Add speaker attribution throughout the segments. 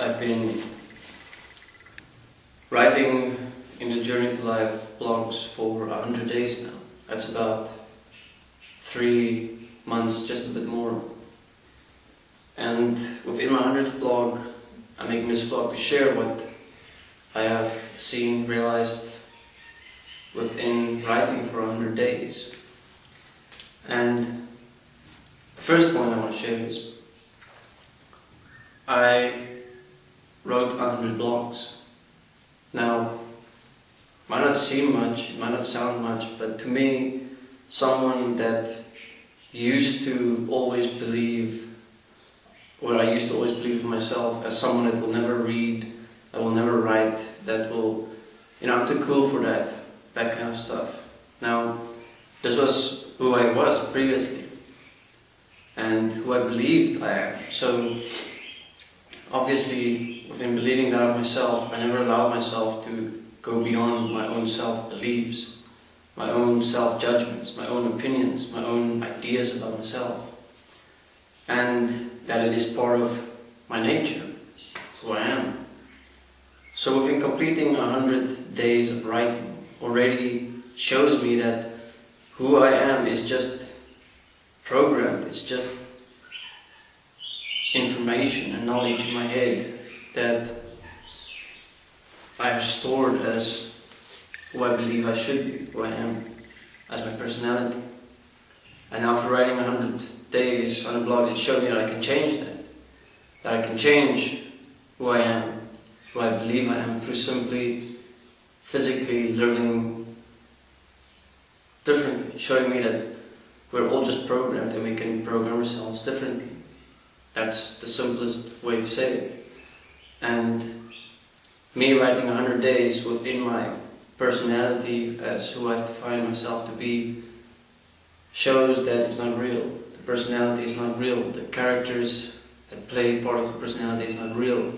Speaker 1: I've been writing in the Journey to Life blogs for 100 days now. That's about 3 months, just a bit more. And within my 100th blog, I'm making this blog to share what I have seen, realized within writing for 100 days. And the first point I want to share is I wrote 100 blogs. Now, it might not seem much, it might not sound much, but to me, someone that used to always believe, or I used to always believe of myself as someone that will never read, that will never write, that will, I'm too cool for that kind of stuff. Now, this was who I was previously, and who I believed I am. So, obviously, within believing that of myself, I never allowed myself to go beyond my own self-beliefs, my own self-judgments, my own opinions, my own ideas about myself. And that it is part of my nature, who I am. So within completing 100 days of writing already shows me that who I am is just programmed, it's just information and knowledge in my head that I have stored as who I believe I should be, who I am, as my personality. And after writing 100 days on a blog, it showed me that I can change that I can change who I am, who I believe I am, through simply physically living differently, showing me that we're all just programmed and we can program ourselves differently. That's the simplest way to say it. And me writing 100 days within my personality as who I've defined myself to be shows that it's not real. The personality is not real. The characters that play part of the personality is not real.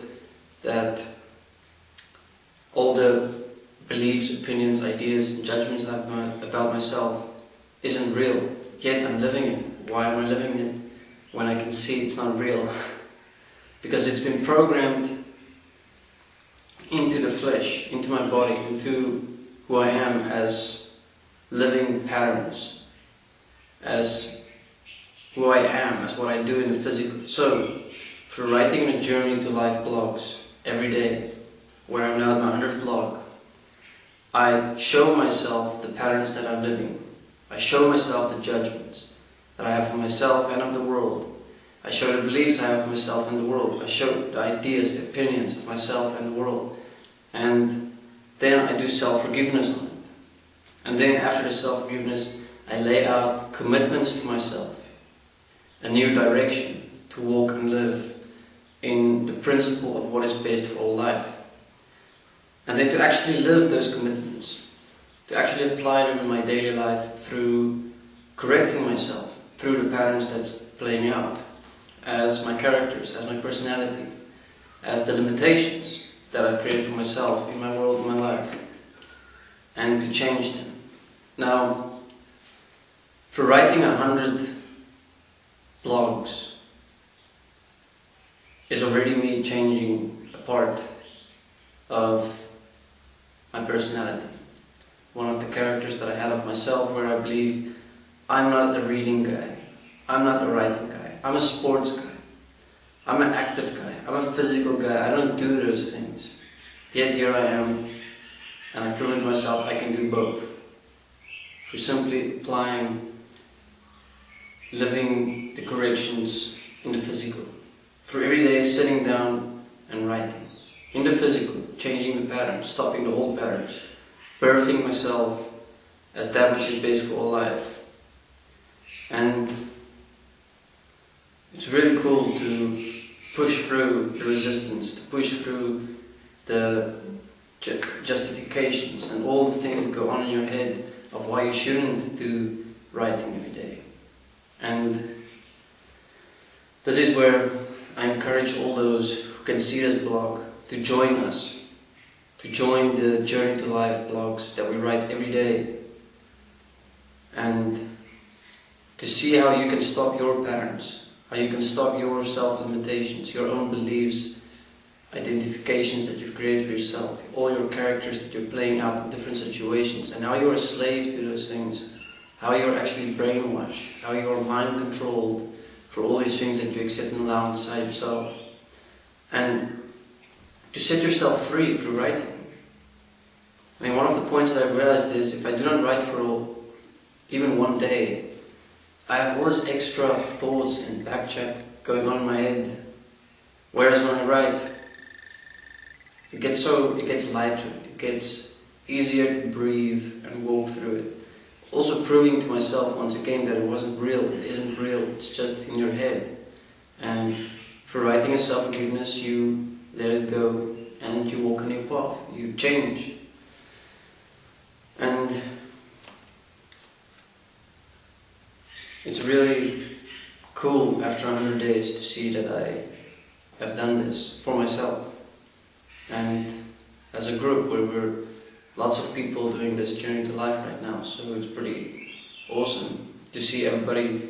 Speaker 1: That all the beliefs, opinions, ideas, and judgments I have about myself isn't real. Yet I'm living it. Why am I living it when I can see it's not real? Because it's been programmed into the flesh, into my body, into who I am as living patterns, as who I am, as what I do in the physical. So, for writing the Journey to Life blogs every day, where I'm now at my 100th blog, I show myself the patterns that I'm living. I show myself the judgments that I have for myself and of the world. I show the beliefs I have of myself and the world. I show the ideas, the opinions of myself and the world. And then I do self-forgiveness on it. And then after the self-forgiveness, I lay out commitments to myself, a new direction to walk and live in the principle of what is best for all life. And then to actually live those commitments, to actually apply them in my daily life through correcting myself, through the patterns that's playing out, as my characters, as my personality, as the limitations that I've created for myself in my world, in my life, and to change them. Now, for writing 100 blogs is already me changing a part of my personality. One of the characters that I had of myself, where I believed I'm not a reading guy, I'm not a writing guy, I'm a sports guy, I'm an active guy, I'm a physical guy, I don't do those things. Yet here I am, and I've proven to myself I can do both. Through simply applying, living the corrections in the physical. Through every day sitting down and writing. In the physical, changing the patterns, stopping the old patterns, birthing myself as that which is best for all life. And it's really cool to push through the resistance, to push through the justifications and all the things that go on in your head of why you shouldn't do writing every day. And this is where I encourage all those who can see this blog to join us, to join the Journey to Life blogs that we write every day, and to see how you can stop your patterns, how you can stop your self-limitations, your own beliefs identifications that you've created for yourself, all your characters that you're playing out in different situations, and how you're a slave to those things, how you're actually brainwashed, how you're mind controlled for all these things that you accept and allow inside yourself. And to set yourself free through writing. I mean, one of the points that I've realized is if I do not write for even one day, I have all these extra thoughts and backchat going on in my head. Whereas when I write, it gets lighter, it gets easier to breathe and walk through it. Also proving to myself once again that it wasn't real, it isn't real, it's just in your head. And for writing a self-forgiveness, you let it go and you walk a new path, you change. And it's really cool after 100 days to see that I have done this for myself. And as a group, we're lots of people doing this journey to life right now, so it's pretty awesome to see everybody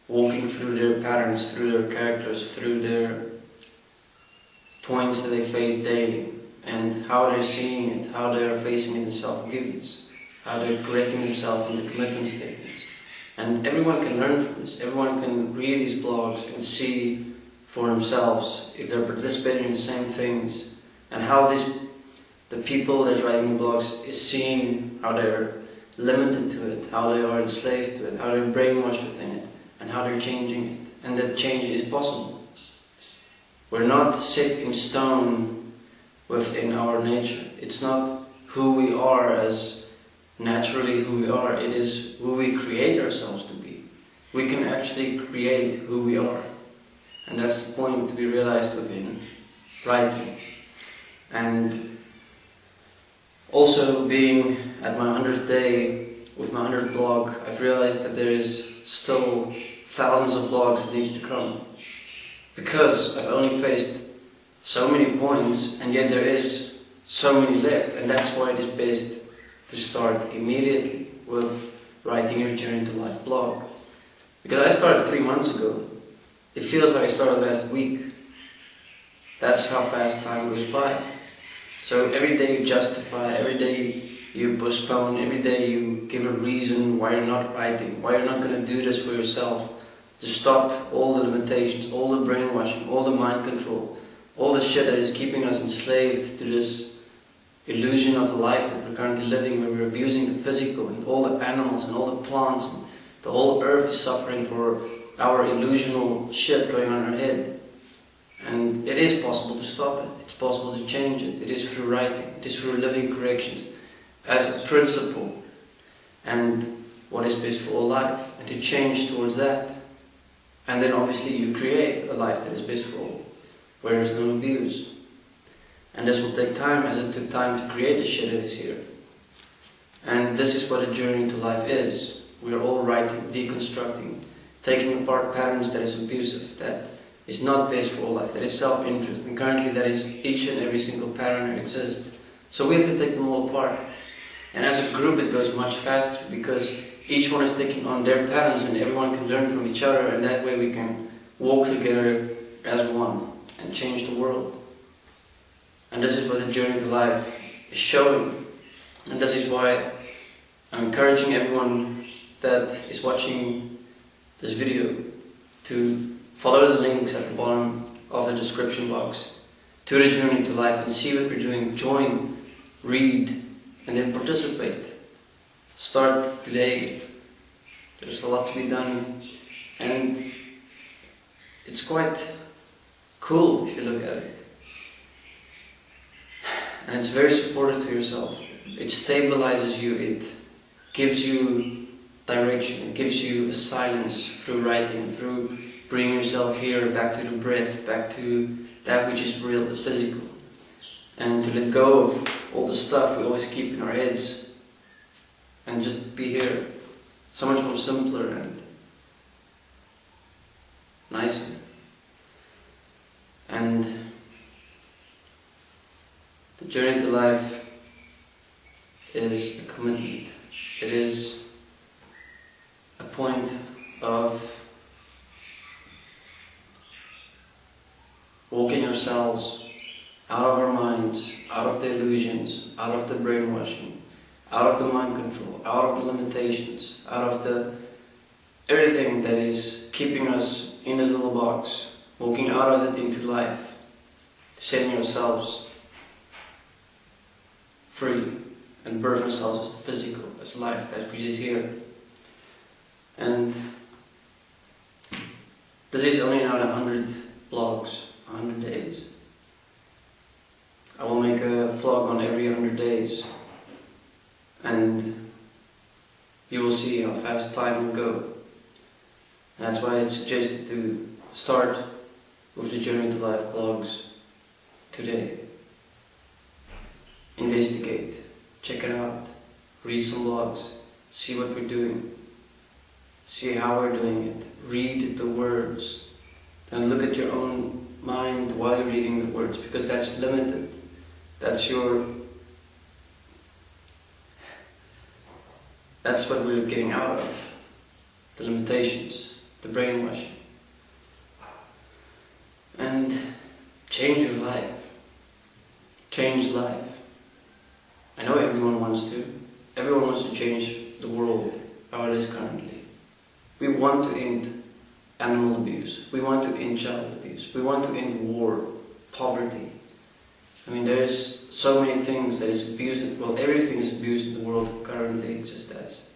Speaker 1: walking through their patterns, through their characters, through their points that they face daily, and how they're seeing it, how they're facing it in self-forgiveness, how they're correcting themselves in the commitment statements. And everyone can learn from this. Everyone can read these blogs and see for themselves if they're participating in the same things, and how the people that's writing the blogs is seeing how they're limited to it, how they are enslaved to it, how they're brainwashed within it, and how they're changing it. And that change is possible. We're not set in stone within our nature. It's not who we are as naturally who we are. It is who we create ourselves to be. We can actually create who we are. And that's the point to be realized within writing. And also being at my 100th day with my 100th blog, I've realized that there is still thousands of blogs that needs to come. Because I've only faced so many points, and yet there is so many left, and that's why it is best to start immediately with writing your Journey to Life blog. Because I started 3 months ago. It feels like I started last week. That's how fast time goes by. So every day you justify, every day you postpone, every day you give a reason why you're not writing, why you're not going to do this for yourself, to stop all the limitations, all the brainwashing, all the mind control, all the shit that is keeping us enslaved to this illusion of a life that we're currently living, where we're abusing the physical and all the animals and all the plants, and the whole earth is suffering for our illusional shit going on in our head. And it is possible to stop it, it's possible to change it. It is through writing, it is through living corrections as a principle, and what is best for all life, and to change towards that. And then obviously you create a life that is best for all, where there is no abuse. And this will take time, as it took time to create the shit that is here. And this is what a journey to life is. We are all writing, deconstructing, taking apart patterns that is abusive, that is not best for all life, that is self-interest, and currently that is each and every single pattern that exists. So we have to take them all apart. And as a group it goes much faster, because each one is taking on their patterns and everyone can learn from each other, and that way we can walk together as one and change the world. And this is what the Journey to Life is showing. And this is why I'm encouraging everyone that is watching this video to follow the links at the bottom of the description box to the Journey to Life and see what we're doing. Join, read, and then participate. Start today. There's a lot to be done, and it's quite cool if you look at it. And it's very supportive to yourself. It stabilizes you, it gives you direction, it gives you a silence through writing, through bringing yourself here, back to the breath, back to that which is real, the physical. And to let go of all the stuff we always keep in our heads, and just be here. So much more simpler and nicer. And the Journey to Life is a commitment. It is a point of walking ourselves out of our minds, out of the illusions, out of the brainwashing, out of the mind control, out of the limitations, out of the everything that is keeping us in this little box, walking out of it into life, setting ourselves free and birth ourselves as the physical, as life that which is here. And this is only now 100 vlogs, 100 days. I will make a vlog on every 100 days, and you will see how fast time will go. And that's why I suggested to start with the Journey to Life vlogs today. Investigate, check it out, read some blogs, see what we're doing, see how we're doing it, read the words, and look at your own mind while you're reading the words, because that's limited. That's what we're getting out of, the limitations, the brainwashing. And change your life. Change life. I know everyone wants to. Everyone wants to change the world, how it is currently. We want to end animal abuse. We want to end child abuse. We want to end war, poverty. I mean, there's so many things that is abused. Well, everything is abused in the world currently exists as.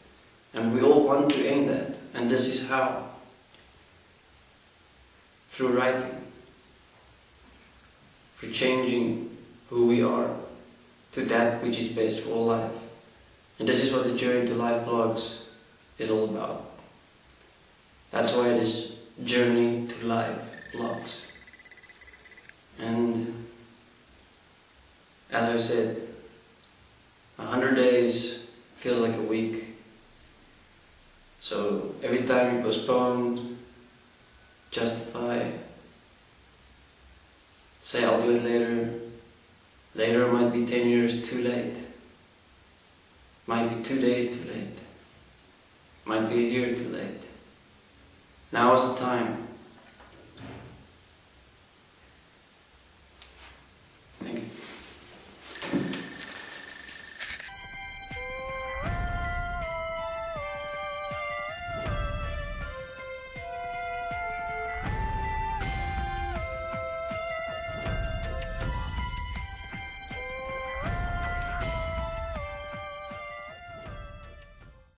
Speaker 1: And we all want to end that. And this is how. Through writing. Through changing who we are to that which is best for all life. And this is what the Journey to Life blogs is all about. That's why it is Journey to Life blogs. And as I said, 100 days feels like a week. So every time you postpone, justify, say I'll do it later. Later might be 10 years too late. Might be 2 days too late. Might be a year too late. Now is the time.